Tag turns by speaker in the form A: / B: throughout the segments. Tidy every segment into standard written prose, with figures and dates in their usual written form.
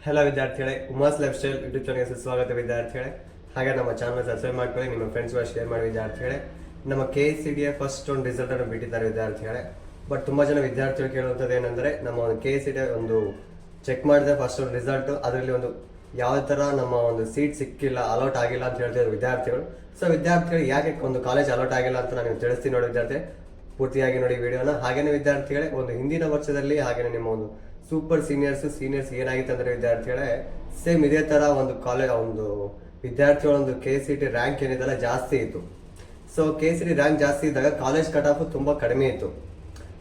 A: Hello ವಿದ್ಯಾರ್ಥಿಗಳೇ, Uma's life style YouTube ಚಾನಲ್ಗೆ ಸ್ವಾಗತ ವಿದ್ಯಾರ್ಥಿಗಳೇ. ಹಾಗೆ ನಮ್ಮ ಚಾನಲ್ ಸಬ್ಸ್ಕ್ರೈಬ್ ಮಾಡ್ಕೊಳ್ಳಿ, ನಿಮ್ಮ ಫ್ರೆಂಡ್ಸ್ಗಳು ಶೇರ್ ಮಾಡಿ ವಿದ್ಯಾರ್ಥಿಗಳೇ. ನಮ್ಮ KCDಯ ಫಸ್ಟ್ ಒಂದು ರಿಸಲ್ಟ್ ಅನ್ನು ಬಿಟ್ಟಿದ್ದಾರೆ ವಿದ್ಯಾರ್ಥಿಗಳೇ. ಬಟ್ ತುಂಬಾ ಜನ ವಿದ್ಯಾರ್ಥಿಗಳು ಕೇಳುವಂಥದ್ದು ಏನಂದ್ರೆ, ನಮ್ಮ ಒಂದು KCD ಒಂದು ಚೆಕ್ ಮಾಡಿದ್ರೆ ಫಸ್ಟ್ ಒಂದು ರಿಸಲ್ಟ್, ಅದರಲ್ಲಿ ಒಂದು ಯಾವ ತರ ನಮ್ಮ ಒಂದು ಸೀಟ್ ಸಿಕ್ಕಿಲ್ಲ, ಅಲೌಟ್ ಆಗಿಲ್ಲ ಅಂತ ಹೇಳ್ತಿದ್ರು ವಿದ್ಯಾರ್ಥಿಗಳು. ಸೊ ವಿದ್ಯಾರ್ಥಿಗಳು ಯಾಕೆ ಒಂದು ಕಾಲೇಜ್ ಅಲೌಟ್ ಆಗಿಲ್ಲ ಅಂತ ನಾನು ತಿಳಿಸ್ತೀನಿ ನೋಡಿ ವಿದ್ಯಾರ್ಥಿ, ಪೂರ್ತಿಯಾಗಿ ನೋಡಿ ವಿಡಿಯೋನ. ಹಾಗೇನೆ ವಿದ್ಯಾರ್ಥಿಗಳೇ, ಒಂದು ಹಿಂದಿನ ವರ್ಷದಲ್ಲಿ ಹಾಗೇನೆ ನಿಮ್ಮ ಒಂದು ಸೂಪರ್ ಸೀನಿಯರ್ಸ್ ಏನಾಗಿತ್ತು ಅಂದ್ರೆ ವಿದ್ಯಾರ್ಥಿಗಳೇ, ಸೇಮ್ ಇದೇ ತರ ಒಂದು ಕಾಲೇಜ್ ಒಂದು ವಿದ್ಯಾರ್ಥಿಗಳ ಒಂದು KCT ರ್ಯಾಂಕ್ ಏನಿದೆಲ್ಲ ಜಾಸ್ತಿ ಇತ್ತು. ಸೊ KCT ರ್ಯಾಂಕ್ ಜಾಸ್ತಿ ಇದ್ದಾಗ ಕಾಲೇಜ್ ಕಟ್ ಆಫ್ ತುಂಬಾ ಕಡಿಮೆ ಇತ್ತು.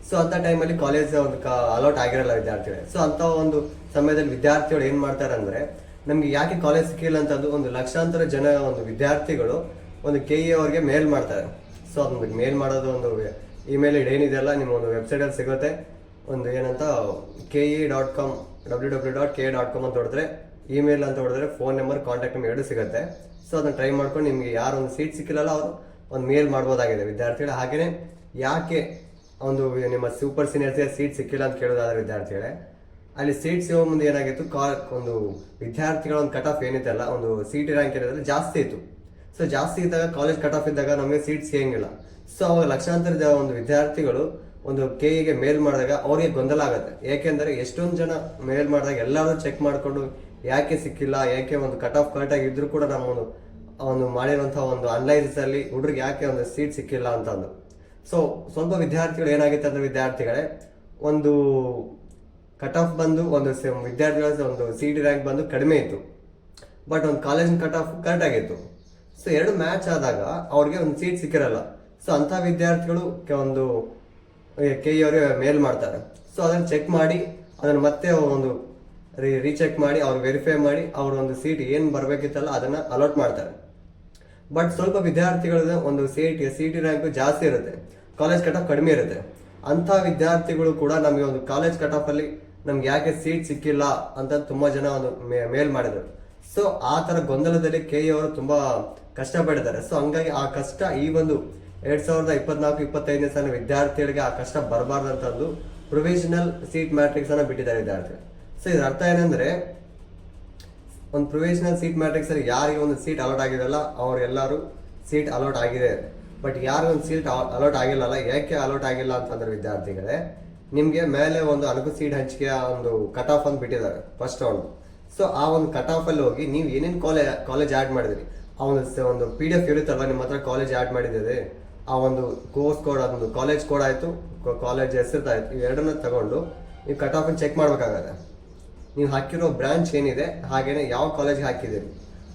A: ಸೊ ಅಂತ ಟೈಮಲ್ಲಿ ಕಾಲೇಜ್ ಒಂದು ಅಲೌಟ್ ಆಗಿರಲ್ಲ ವಿದ್ಯಾರ್ಥಿಗಳೇ. ಸೊ ಅಂತ ಒಂದು ಸಮಯದಲ್ಲಿ ವಿದ್ಯಾರ್ಥಿಗಳು ಏನ್ ಮಾಡ್ತಾರೆ ಅಂದ್ರೆ, ನಮ್ಗೆ ಯಾಕೆ ಕಾಲೇಜ್ ಸಿಕ್ಕಿಲ್ಲ ಅಂತಂದು ಒಂದು ಲಕ್ಷಾಂತರ ಜನ ಒಂದು ವಿದ್ಯಾರ್ಥಿಗಳು ಒಂದು KE ಅವ್ರಿಗೆ ಮೇಲ್ ಮಾಡ್ತಾರೆ. ಸೊ ಅದೊಂದು ಮೇಲ್ ಮಾಡೋದು ಒಂದು ಇಮೇಲ್ ಏನಿದೆಯಲ್ಲ ನಿಮ್ಮ ಒಂದು ವೆಬ್ಸೈಟ್ ಅಲ್ಲಿ ಸಿಗುತ್ತೆ. ಒಂದು ಏನಂತ ke.com www.ke.com ಅಂತ ಹೊಡೆದ್ರೆ, ಇಮೇಲ್ ಅಂತ ಹೊಡೆದ್ರೆ ಫೋನ್ ನಂಬರ್, ಕಾಂಟ್ಯಾಕ್ಟ್ ನಂಬರ್ ಎರಡು ಸಿಗುತ್ತೆ. ಸೊ ಅದನ್ನ ಟ್ರೈ ಮಾಡ್ಕೊಂಡು ನಿಮ್ಗೆ ಯಾರು ಒಂದು ಸೀಟ್ ಸಿಕ್ಕಿಲ್ಲಲ್ಲ ಅವರು ಒಂದು ಮೇಲ್ ಮಾಡ್ಬೋದಾಗಿದೆ ವಿದ್ಯಾರ್ಥಿಗಳು. ಹಾಗೇನೆ ಯಾಕೆ ಒಂದು ನಿಮ್ಮ ಸೂಪರ್ ಸೀನಿಯರ್ಸ್ಗೆ ಸೀಟ್ ಸಿಕ್ಕಿಲ್ಲ ಅಂತ ಕೇಳೋದಾದ್ರೆ ವಿದ್ಯಾರ್ಥಿಗಳೇ, ಅಲ್ಲಿ ಸೀಟ್ ಸಿಗೋ ಮುಂದೆ ಏನಾಗಿತ್ತು, ಒಂದು ವಿದ್ಯಾರ್ಥಿಗಳ ಒಂದು ಕಟ್ ಆಫ್ ಏನಿತ್ತಲ್ಲ, ಒಂದು CT ರ್ಯಾಂಕ್ ಏನಿದೆ ಜಾಸ್ತಿ ಇತ್ತು. ಸೊ ಜಾಸ್ತಿ ಇದ್ದಾಗ ಕಾಲೇಜ್ ಕಟ್ ಆಫ್ ಇದ್ದಾಗ ನಮಗೆ ಸೀಟ್ ಸಿಗಂಗಿಲ್ಲ. ಸೊ ಅವಾಗ ಲಕ್ಷಾಂತರ ಒಂದು ವಿದ್ಯಾರ್ಥಿಗಳು ಒಂದು KEಗೆ ಮೇಲ್ ಮಾಡಿದಾಗ ಅವ್ರಿಗೆ ಗೊಂದಲ ಆಗುತ್ತೆ. ಯಾಕೆಂದ್ರೆ ಎಷ್ಟೊಂದು ಜನ ಮೇಲ್ ಮಾಡಿದಾಗ ಎಲ್ಲರೂ ಚೆಕ್ ಮಾಡಿಕೊಂಡು ಯಾಕೆ ಸಿಕ್ಕಿಲ್ಲ, ಯಾಕೆ ಒಂದು ಕಟ್ ಆಫ್ ಕರೆಕ್ಟ್ ಆಗಿ ಇದ್ರೂ ಕೂಡ ನಮ್ಮ ಒಂದು ಮಾಡಿರುವಂತಹ ಒಂದು ಅನಲೈಸಿಸ್ ಅಲ್ಲಿ ಹುಡುಗರಿಗೆ ಯಾಕೆ ಒಂದು ಸೀಟ್ ಸಿಕ್ಕಿಲ್ಲ ಅಂತಂದು. ಸೊ ಸ್ವಲ್ಪ ವಿದ್ಯಾರ್ಥಿಗಳು ಏನಾಗಿತ್ತು ಅಂದ್ರೆ ವಿದ್ಯಾರ್ಥಿಗಳೇ, ಒಂದು ಕಟ್ ಆಫ್ ಬಂದು ಒಂದು ವಿದ್ಯಾರ್ಥಿಗಳ ಒಂದು CT ರ್ಯಾಂಕ್ ಬಂದು ಕಡಿಮೆ ಇತ್ತು, ಬಟ್ ಒಂದು ಕಾಲೇಜಿನ ಕಟ್ ಆಫ್ ಕರೆಕ್ಟ್ ಆಗಿತ್ತು. ಸೊ ಎರಡು ಮ್ಯಾಚ್ ಆದಾಗ ಅವ್ರಿಗೆ ಒಂದು ಸೀಟ್ ಸಿಕ್ಕಿರಲ್ಲ. ಸೊ ಅಂತ ವಿದ್ಯಾರ್ಥಿಗಳು ಒಂದು KE ಅವ್ರಿಗೆ ಮೇಲ್ ಮಾಡ್ತಾರೆ. ಸೊ ಅದನ್ನ ಚೆಕ್ ಮಾಡಿ ಅದನ್ನ ಮತ್ತೆ ಒಂದು ರೀಚೆಕ್ ಮಾಡಿ ಅವ್ರು ವೆರಿಫೈ ಮಾಡಿ ಅವ್ರ ಒಂದು ಸೀಟ್ ಏನ್ ಬರ್ಬೇಕಿತ್ತಲ್ಲ ಅದನ್ನ ಅಲಾಟ್ ಮಾಡ್ತಾರೆ. ಬಟ್ ಸ್ವಲ್ಪ ವಿದ್ಯಾರ್ಥಿಗಳ ಒಂದು CT ರ್ಯಾಂಕ್ ಜಾಸ್ತಿ ಇರುತ್ತೆ, ಕಾಲೇಜ್ ಕಟ್ ಆಫ್ ಕಡಿಮೆ ಇರುತ್ತೆ. ಅಂತ ವಿದ್ಯಾರ್ಥಿಗಳು ಕೂಡ ನಮಗೆ ಒಂದು ಕಾಲೇಜ್ ಕಟ್ ಆಫ್ ಅಲ್ಲಿ ನಮ್ಗೆ ಯಾಕೆ ಸೀಟ್ ಸಿಕ್ಕಿಲ್ಲ ಅಂತ ತುಂಬಾ ಜನ ಒಂದು ಮೇಲ್ ಮಾಡಿದ್ರು. ಸೊ ಆ ತರ ಗೊಂದಲದಲ್ಲಿ KE ಅವರು ತುಂಬಾ ಕಷ್ಟಪಟ್ಟಿದ್ದಾರೆ. ಸೊ ಹಂಗಾಗಿ ಆ ಕಷ್ಟ ಈ ಒಂದು 2024-25ನೇ ಸಾಲಿನ ವಿದ್ಯಾರ್ಥಿಗಳಿಗೆ ಆ ಕಷ್ಟ ಬರಬಾರ್ದಂತಂದು ಪ್ರೊವಿಷನಲ್ ಸೀಟ್ ಮ್ಯಾಟ್ರಿಕ್ಸ್ ಅನ್ನ ಬಿಟ್ಟಿದ್ದಾರೆ ವಿದ್ಯಾರ್ಥಿಗಳು. ಸೊ ಇದ್ರ ಅರ್ಥ ಏನಂದ್ರೆ, ಒಂದು ಪ್ರೊವಿಷನಲ್ ಸೀಟ್ ಮ್ಯಾಟ್ರಿಕ್ಸ್ ಅಲ್ಲಿ ಯಾರಿಗೆ ಒಂದು ಸೀಟ್ ಅಲಾಟ್ ಆಗಿದೆಲ್ಲ ಅವ್ರಿಗೆಲ್ಲರೂ ಸೀಟ್ ಅಲಾಟ್ ಆಗಿದೆ. ಬಟ್ ಯಾರಿಗೊಂದು ಒಂದು ಸೀಟ್ ಅಲಾಟ್ ಆಗಿಲ್ಲಲ್ಲ, ಯಾಕೆ ಅಲಾಟ್ ಆಗಿಲ್ಲ ಅಂತಂದ್ರೆ ವಿದ್ಯಾರ್ಥಿಗಳೇ, ನಿಮ್ಗೆ ಮೇಲೆ ಒಂದು ಅನುಕು ಸೀಟ್ ಹಂಚಿಕೆಯ ಒಂದು ಕಟ್ ಆಫ್ ಅಂತ ಬಿಟ್ಟಿದ್ದಾರೆ ಫಸ್ಟ್ ರೌಂಡ್. ಸೊ ಆ ಒಂದು ಕಟ್ ಆಫ್ ಅಲ್ಲಿ ಹೋಗಿ ನೀವು ಏನೇನು ಕಾಲೇಜ್ ಆಡ್ ಮಾಡಿದ್ರಿ, ಆ ಒಂದು PDF ಇರುತ್ತಲ್ವ ನಿಮ್ಮ ಹತ್ರ, ಕಾಲೇಜ್ ಆಡ್ ಮಾಡಿದ್ದೀರಿ, ಆ ಒಂದು ಕೋರ್ಸ್ ಕೋಡ್, ಅದೊಂದು ಕಾಲೇಜ್ ಕೋಡ್ ಆಯ್ತು, ಕಾಲೇಜ್ ಹೆಸರ್ತಾಯ್ತು, ಇವೆರಡನ್ನ ತಗೊಂಡು ನೀವು ಕಟ್ ಆಫ್ ಚೆಕ್ ಮಾಡ್ಬೇಕಾಗತ್ತೆ. ನೀವು ಹಾಕಿರೋ ಬ್ರಾಂಚ್ ಏನಿದೆ, ಹಾಗೇನೆ ಯಾವ ಕಾಲೇಜ್ಗೆ ಹಾಕಿದ್ದೀರಿ,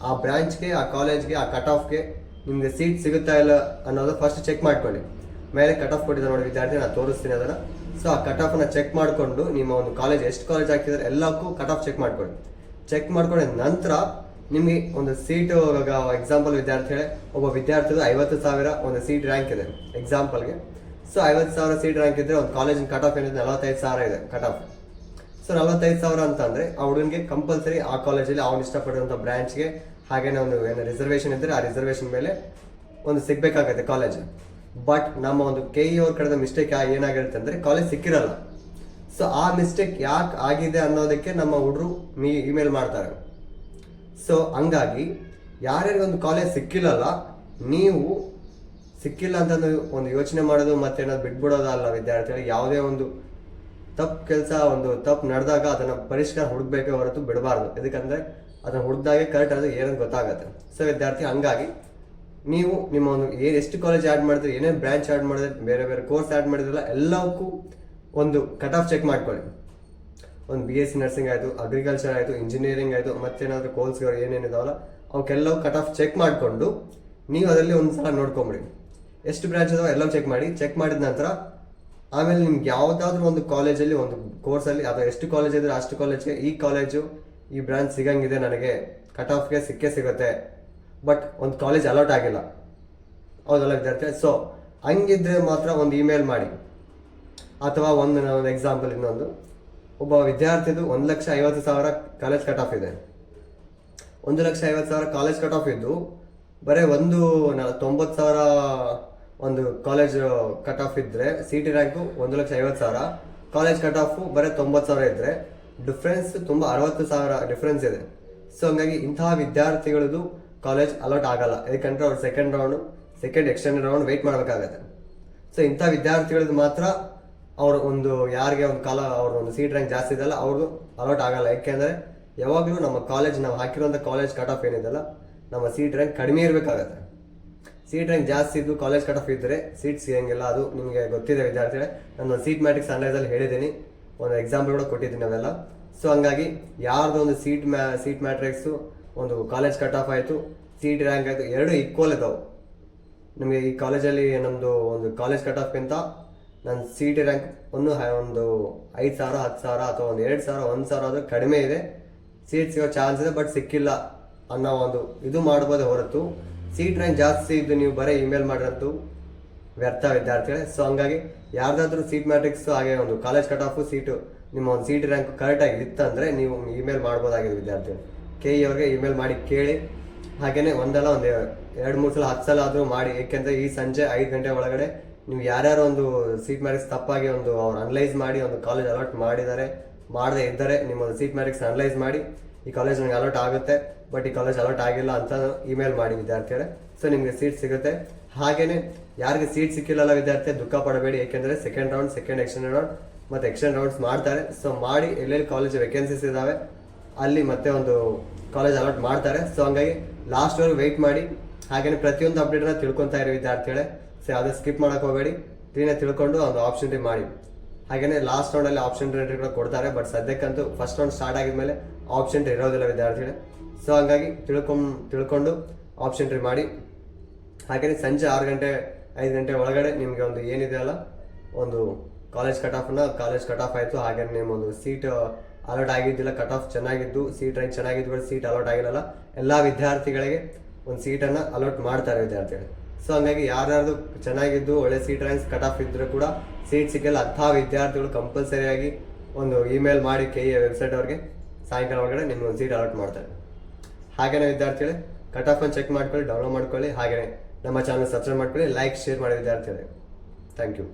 A: ಆ ಬ್ರಾಂಚ್ಗೆ, ಆ ಕಾಲೇಜ್ಗೆ, ಆ ಕಟ್ ಆಫ್ಗೆ ನಿಮ್ಗೆ ಸೀಟ್ ಸಿಗುತ್ತಾ ಇಲ್ಲ ಅನ್ನೋದು ಫಸ್ಟ್ ಚೆಕ್ ಮಾಡ್ಕೊಳ್ಳಿ. ಮೇಲೆ ಕಟ್ ಆಫ್ ಕೊಟ್ಟಿದ್ದಾರೆ ನೋಡಿ ವಿದ್ಯಾರ್ಥಿ, ನಾನು ತೋರಿಸ್ತೀನಿ ಅದನ್ನ. ಸೊ ಆ ಕಟ್ ಆಫ್ ನ ಚೆಕ್ ಮಾಡಿಕೊಂಡು ನಿಮ್ಮ ಒಂದು ಕಾಲೇಜ್ ಎಷ್ಟು ಕಾಲೇಜ್ ಹಾಕಿದ್ರೆ ಎಲ್ಲಕ್ಕೂ ಕಟ್ ಆಫ್ ಚೆಕ್ ಮಾಡ್ಕೊಳ್ಳಿ. ಚೆಕ್ ಮಾಡ್ಕೊಂಡಿದ ನಂತರ ನಿಮ್ಗೆ ಒಂದು ಸೀಟು, ಎಕ್ಸಾಂಪಲ್ ವಿದ್ಯಾರ್ಥಿಗಳೇ, ಒಬ್ಬ ವಿದ್ಯಾರ್ಥಿದು 50,000 ಒಂದು ಸೀಟ್ ರ್ಯಾಂಕ್ ಇದೆ ಎಕ್ಸಾಂಪಲ್ಗೆ. ಸೊ 50,000 ಸೀಟ್ ರ್ಯಾಂಕ್ ಇದ್ರೆ ಒಂದು ಕಾಲೇಜಿನ ಕಟ್ ಆಫ್ ಏನಿದೆ 45,000 ಇದೆ ಕಟ್ ಆಫ್. ಸೊ 45,000 ಅಂತಂದ್ರೆ ಆ ಹುಡುಗನಿಗೆ ಕಂಪಲ್ಸರಿ ಆ ಕಾಲೇಜಲ್ಲಿ ಅವ್ನು ಇಷ್ಟಪಡುವಂಥ ಬ್ರಾಂಚ್ಗೆ, ಹಾಗೇನೆ ಒಂದು ಏನು ರಿಸರ್ವೇಶನ್ ಇದ್ರೆ ಆ ರಿಸರ್ವೇಶನ್ ಮೇಲೆ ಒಂದು ಸಿಗ್ಬೇಕಾಗತ್ತೆ ಕಾಲೇಜ್. ಬಟ್ ನಮ್ಮ ಒಂದು KE ಅವ್ರ ಕಡೆದ ಮಿಸ್ಟೇಕ್ ಏನಾಗಿರುತ್ತೆ ಅಂದ್ರೆ ಕಾಲೇಜ್ ಸಿಕ್ಕಿರಲ್ಲ. ಸೊ ಆ ಮಿಸ್ಟೇಕ್ ಯಾಕೆ ಆಗಿದೆ ಅನ್ನೋದಕ್ಕೆ ನಮ್ಮ ಹುಡುಗರು ಇಮೇಲ್ ಮಾಡ್ತಾರೆ. ಸೊ ಹಂಗಾಗಿ ಯಾರ್ಯಾರಿಗೆ ಒಂದು ಕಾಲೇಜ್ ಸಿಕ್ಕಿಲ್ಲಲ್ಲ, ನೀವು ಸಿಕ್ಕಿಲ್ಲ ಅಂತಂದು ಒಂದು ಯೋಚನೆ ಮಾಡೋದು ಮತ್ತೆ ಏನಾದ್ರು ಬಿಟ್ಬಿಡೋದಲ್ಲ ವಿದ್ಯಾರ್ಥಿಗಳು. ಯಾವುದೇ ಒಂದು ತಪ್ಪು ಕೆಲಸ, ಒಂದು ತಪ್ಪು ನಡೆದಾಗ ಅದನ್ನ ಪರಿಷ್ಕಾರ ಹುಡುಕ್ಬೇಕೇ ಹೊರತು ಬಿಡಬಾರ್ದು. ಯಾಕಂದ್ರೆ ಅದನ್ನ ಹುಡುಕ್ದಾಗೆ ಕರೆಕ್ಟ್ ಅದು ಏನಂತ ಗೊತ್ತಾಗತ್ತೆ. ಸೊ ವಿದ್ಯಾರ್ಥಿ, ಹಂಗಾಗಿ ನೀವು ನಿಮ್ಮ ಒಂದು ಎಷ್ಟು ಕಾಲೇಜ್ ಆಡ್ ಮಾಡಿದ್ರೆ, ಏನೇನು ಬ್ರಾಂಚ್ ಆಡ್ ಮಾಡಿದ್ರೆ, ಬೇರೆ ಬೇರೆ ಕೋರ್ಸ್ ಆಡ್ ಮಾಡಿದ್ರಲ್ಲ, ಎಲ್ಲಕ್ಕೂ ಒಂದು ಕಟ್ ಆಫ್ ಚೆಕ್ ಮಾಡ್ಕೊಳ್ಳಿ. ಒಂದು BSc ನರ್ಸಿಂಗ್ ಆಯಿತು, ಅಗ್ರಿಕಲ್ಚರ್ ಆಯಿತು, ಇಂಜಿನಿಯರಿಂಗ್ ಆಯಿತು, ಮತ್ತೇನಾದರೂ ಕೋರ್ಸ್ಗಳು ಏನೇನಿದಾವಲ್ಲ ಅವಕ್ಕೆಲ್ಲವೂ ಕಟ್ ಆಫ್ ಚೆಕ್ ಮಾಡಿಕೊಂಡು ನೀವು ಅದರಲ್ಲಿ ಒಂದು ಸಲ ನೋಡ್ಕೊಂಬಿಡಿ, ಎಷ್ಟು ಬ್ರಾಂಚ್ ಅದಾವ ಎಲ್ಲವೂ ಚೆಕ್ ಮಾಡಿ. ಚೆಕ್ ಮಾಡಿದ ನಂತರ ಆಮೇಲೆ ನಿಮ್ಗೆ ಯಾವುದಾದ್ರೂ ಒಂದು ಕಾಲೇಜಲ್ಲಿ, ಒಂದು ಕೋರ್ಸಲ್ಲಿ ಅಥವಾ ಎಷ್ಟು ಕಾಲೇಜ್ ಇದ್ರೆ ಅಷ್ಟು ಕಾಲೇಜ್ಗೆ ಈ ಕಾಲೇಜು ಈ ಬ್ರಾಂಚ್ ಸಿಗಂಗಿದೆ, ನನಗೆ ಕಟ್ ಆಫ್ಗೆ ಸಿಗುತ್ತೆ, ಬಟ್ ಒಂದು ಕಾಲೇಜ್ ಅಲಾಟ್ ಆಗಿಲ್ಲ, ಹೌದಲ್ಲ ವಿದ್ಯಾರ್ಥಿ. ಸೊ ಹಂಗಿದ್ರೆ ಮಾತ್ರ ಒಂದು ಇಮೇಲ್ ಮಾಡಿ. ಅಥವಾ ಒಂದು ಎಕ್ಸಾಂಪಲ್ ಇನ್ನೊಂದು, ಒಬ್ಬ ವಿದ್ಯಾರ್ಥಿದು 1,50,000 ಕಾಲೇಜ್ ಕಟ್ ಆಫ್ ಇದೆ. 1,50,000 ಕಾಲೇಜ್ ಕಟ್ ಆಫ್ ಇದ್ದು ಬರೀ 90,000 ಒಂದು ಕಾಲೇಜ್ ಕಟ್ ಆಫ್ ಇದ್ರೆ, CT rank 1,50,000, college cut off ಬರೀ 90,000 ಇದ್ರೆ, ಡಿಫ್ರೆನ್ಸ್ ತುಂಬ 60,000 ಡಿಫ್ರೆನ್ಸ್ ಇದೆ. ಸೊ ಹಂಗಾಗಿ ಇಂತಹ ವಿದ್ಯಾರ್ಥಿಗಳದ್ದು ಕಾಲೇಜ್ ಅಲಾಟ್ ಆಗಲ್ಲ, ಯಾಕಂದ್ರೆ ಅವ್ರು ಸೆಕೆಂಡ್ ಎಕ್ಸ್ಟೆಂಡೆಡ್ ರೌಂಡ್ ವೆಯ್ಟ್ ಮಾಡಬೇಕಾಗತ್ತೆ. ಸೊ ಇಂಥ ವಿದ್ಯಾರ್ಥಿಗಳದ್ದು ಮಾತ್ರ ಅವ್ರ ಒಂದು ಯಾರಿಗೆ ಒಂದು ಅವ್ರ ಒಂದು ಸೀಟ್ ರ್ಯಾಂಕ್ ಜಾಸ್ತಿ ಇದೆಯಲ್ಲ ಅವ್ರದ್ದು ಅಲಾಟ್ ಆಗಲ್ಲ. ಯಾಕೆಂದರೆ ಯಾವಾಗಲೂ ನಮ್ಮ ಕಾಲೇಜ್ ನಾವು ಹಾಕಿರೋಂಥ ಕಾಲೇಜ್ ಕಟ್ ಆಫ್ ಏನಿದೆಯಲ್ಲ ನಮ್ಮ ಸೀಟ್ ರ್ಯಾಂಕ್ ಕಡಿಮೆ ಇರಬೇಕಾಗತ್ತೆ. ಸೀಟ್ ರ್ಯಾಂಕ್ ಜಾಸ್ತಿ ಇದ್ದು ಕಾಲೇಜ್ ಕಟ್ ಆಫ್ ಇದ್ದರೆ ಸೀಟ್ ಸಿಗೋಂಗಿಲ್ಲ, ಅದು ನಿಮಗೆ ಗೊತ್ತಿದೆ ವಿದ್ಯಾರ್ಥಿಗಳೇ. ನಾನು ಸೀಟ್ ಮ್ಯಾಟ್ರಿಕ್ಸ್ ಅನಲೈಸಲ್ಲಿ ಹೇಳಿದ್ದೀನಿ, ಒಂದು ಎಕ್ಸಾಂಪಲ್ ಕೂಡ ಕೊಟ್ಟಿದ್ದೀನಿ ಅವೆಲ್ಲ. ಸೊ ಹಂಗಾಗಿ ಯಾರ್ದು ಒಂದು ಸೀಟ್ ಮ್ಯಾಟ್ರಿಕ್ಸು ಒಂದು ಕಾಲೇಜ್ ಕಟ್ ಆಫ್ ಆಯಿತು, ಸೀಟ್ ರ್ಯಾಂಕ್ ಆಯಿತು, ಎರಡು ಈಕ್ವಲ್ ಇದಾವೆ. ನಿಮಗೆ ಈ ಕಾಲೇಜಲ್ಲಿ ನಮ್ಮದು ಒಂದು ಕಾಲೇಜ್ ಕಟ್ ಆಫ್ಗಿಂತ ನನ್ನ ಸಿ ಟಿ ರ್ಯಾಂಕ್ ಒಂದು 5,000 10,000 ಅಥವಾ ಒಂದು 2,000 1,000 ಅದು ಕಡಿಮೆ ಇದೆ, ಸೀಟ್ ಸಿಗೋ ಚಾನ್ಸ್ ಇದೆ, ಬಟ್ ಸಿಕ್ಕಿಲ್ಲ ಅನ್ನೋ ಒಂದು ಇದು ಮಾಡ್ಬೋದೇ ಹೊರತು ಸೀಟ್ ರ್ಯಾಂಕ್ ಜಾಸ್ತಿ ಇದ್ದು ನೀವು ಬರೀ ಇಮೇಲ್ ಮಾಡಿರೋದು ವ್ಯರ್ಥ ವಿದ್ಯಾರ್ಥಿಗಳೇ. ಸೊ ಹಂಗಾಗಿ ಯಾರ್ದಾದ್ರೂ ಸೀಟ್ ಮ್ಯಾಟ್ರಿಕ್ಸ್ ಹಾಗೆ ಒಂದು ಕಾಲೇಜ್ ಕಟ್ ಆಫು ಸೀಟು ನಿಮ್ಮ ಒಂದು ಸೀಟ್ ರ್ಯಾಂಕ್ ಕರೆಕ್ಟಾಗಿ ಇತ್ತಂದರೆ ನೀವು ಇಮೇಲ್ ಮಾಡ್ಬೋದಾಗಿದೆ ವಿದ್ಯಾರ್ಥಿಗಳು. ಕೆ ಇ ಅವ್ರಿಗೆ ಇಮೇಲ್ ಮಾಡಿ ಕೇಳಿ, ಹಾಗೆಯೇ ಒಂದಲ್ಲ ಒಂದು 2-3 ಸಲ 10 ಸಲ ಆದರೂ ಮಾಡಿ. ಏಕೆಂದರೆ ಈ ಸಂಜೆ 5 ಗಂಟೆ ಒಳಗಡೆ ನೀವು ಯಾರ್ಯಾರು ಒಂದು ಸೀಟ್ ಮ್ಯಾಟ್ರಿಕ್ಸ್ ತಪ್ಪಾಗಿ ಒಂದು ಅವ್ರು ಅನಲೈಸ್ ಮಾಡಿ ಒಂದು ಕಾಲೇಜ್ ಅಲಾಟ್ ಮಾಡದೇ ಇದ್ದರೆ ನಿಮ್ಮೊಂದು ಸೀಟ್ ಮ್ಯಾಟ್ರಿಕ್ಸ್ ಅನಲೈಸ್ ಮಾಡಿ ಈ ಕಾಲೇಜ್ ನನಗೆ ಅಲಾಟ್ ಆಗುತ್ತೆ ಬಟ್ ಈ ಕಾಲೇಜ್ ಅಲಾಟ್ ಆಗಿಲ್ಲ ಅಂತ ಇಮೇಲ್ ಮಾಡಿ ವಿದ್ಯಾರ್ಥಿಗಳೇ. ಸೊ ನಿಮಗೆ ಸೀಟ್ ಸಿಗುತ್ತೆ. ಹಾಗೆಯೇ ಯಾರಿಗೆ ಸೀಟ್ ಸಿಕ್ಕಿಲ್ಲಲ್ಲ ವಿದ್ಯಾರ್ಥಿ ದುಃಖ ಪಡಬೇಡಿ, ಏಕೆಂದರೆ ಸೆಕೆಂಡ್ ಎಕ್ಸ್ಟೆಂಡೆಡ್ ರೌಂಡ್ ಮತ್ತು ಎಕ್ಸ್ಟೆಂಡ್ ರೌಂಡ್ಸ್ ಮಾಡ್ತಾರೆ. ಸೊ ಮಾಡಿ ಎಲ್ಲೆಲ್ಲಿ ಕಾಲೇಜ್ ವೇಕೆನ್ಸೀಸ್ ಇದ್ದಾವೆ ಅಲ್ಲಿ ಮತ್ತೆ ಒಂದು ಕಾಲೇಜ್ ಅಲಾಟ್ ಮಾಡ್ತಾರೆ. ಸೊ ಹಂಗಾಗಿ ಲಾಸ್ಟ್ವರೆಗೂ ವೆಯ್ಟ್ ಮಾಡಿ. ಹಾಗೆಯೇ ಪ್ರತಿಯೊಂದು ಅಪ್ಡೇಟನ್ನ ತಿಳ್ಕೊತಾ ಇರಿ ವಿದ್ಯಾರ್ಥಿಗಳೇ. ಸೊ ಯಾವುದೇ ಸ್ಕಿಪ್ ಮಾಡೋಕೆ ಹೋಗಬೇಡಿ, ಕ್ಲೀನಾಗಿ ತಿಳ್ಕೊಂಡು ಒಂದು ಆಪ್ಷನ್ ಮಾಡಿ. ಹಾಗೆಯೇ ಲಾಸ್ಟ್ ರೌಂಡಲ್ಲಿ ಆಪ್ಷನ್ ಕೂಡ ಕೊಡ್ತಾರೆ, ಬಟ್ ಸದ್ಯಕ್ಕಂತೂ ಫಸ್ಟ್ ರೌಂಡ್ ಸ್ಟಾರ್ಟ್ ಆಗಿದ್ಮೇಲೆ ಆಪ್ಷನ್ ಇರೋದಿಲ್ಲ ವಿದ್ಯಾರ್ಥಿಗಳೇ. ಸೊ ಹಂಗಾಗಿ ತಿಳ್ಕೊಂಡು ಆಪ್ಷನ್ ಮಾಡಿ. ಹಾಗೆಯೇ ಸಂಜೆ 6 ಗಂಟೆ 5 ಗಂಟೆ ಒಳಗಡೆ ನಿಮಗೆ ಒಂದು ಏನಿದೆಯಲ್ಲ ಒಂದು ಕಾಲೇಜ್ ಕಟ್ ಆಫ್ ಆಯಿತು. ಹಾಗೆ ನಿಮ್ಮೊಂದು ಸೀಟ್ ಅಲಾಟ್ ಆಗಿದ್ದಿಲ್ಲ, ಕಟ್ ಆಫ್ ಚೆನ್ನಾಗಿದ್ದು ಸೀಟ್ ರ್ಯಾಂಕ್ ಚೆನ್ನಾಗಿದ್ದು ಕೂಡ ಸೀಟ್ ಅಲಾಟ್ ಆಗಿರಲ್ಲ, ಎಲ್ಲ ವಿದ್ಯಾರ್ಥಿಗಳಿಗೆ ಒಂದು ಸೀಟನ್ನು ಅಲಾಟ್ ಮಾಡ್ತಾರೆ ವಿದ್ಯಾರ್ಥಿಗಳು. ಸೊ ಹಂಗಾಗಿ ಯಾರ್ಯಾರ್ದು ಚೆನ್ನಾಗಿದ್ದು ಒಳ್ಳೆ ಸೀಟ್ ರ್ಯಾಂಕ್ಸ್ ಕಟ್ ಆಫ್ ಇದ್ದರೂ ಕೂಡ ಸೀಟ್ ಸಿಕ್ಕಲ್ಲ ಅಂಥ ವಿದ್ಯಾರ್ಥಿಗಳು ಕಂಪಲ್ಸರಿಯಾಗಿ ಒಂದು ಇಮೇಲ್ ಮಾಡಿ ಕೆ ಇ ವೆಬ್ಸೈಟ್ ಅವ್ರಿಗೆ ಸಾಯಂಕಾಲ ಒಳಗಡೆ ನಿಮ್ಗೆ ಸೀಟ್ ಅಲಾಟ್ ಮಾಡ್ತಾರೆ. ಹಾಗೆಯೇ ವಿದ್ಯಾರ್ಥಿಗಳೇ ಕಟ್ ಆಫನ್ನು ಚೆಕ್ ಮಾಡ್ಕೊಳ್ಳಿ, ಡೌನ್ಲೋಡ್ ಮಾಡ್ಕೊಳ್ಳಿ, ಹಾಗೆಯೇ ನಮ್ಮ ಚಾನಲ್ ಸಬ್ಸ್ಕ್ರೈಬ್ ಮಾಡ್ಕೊಳ್ಳಿ, ಲೈಕ್ ಶೇರ್ ಮಾಡಿ ವಿದ್ಯಾರ್ಥಿಗಳೇ. Thank you.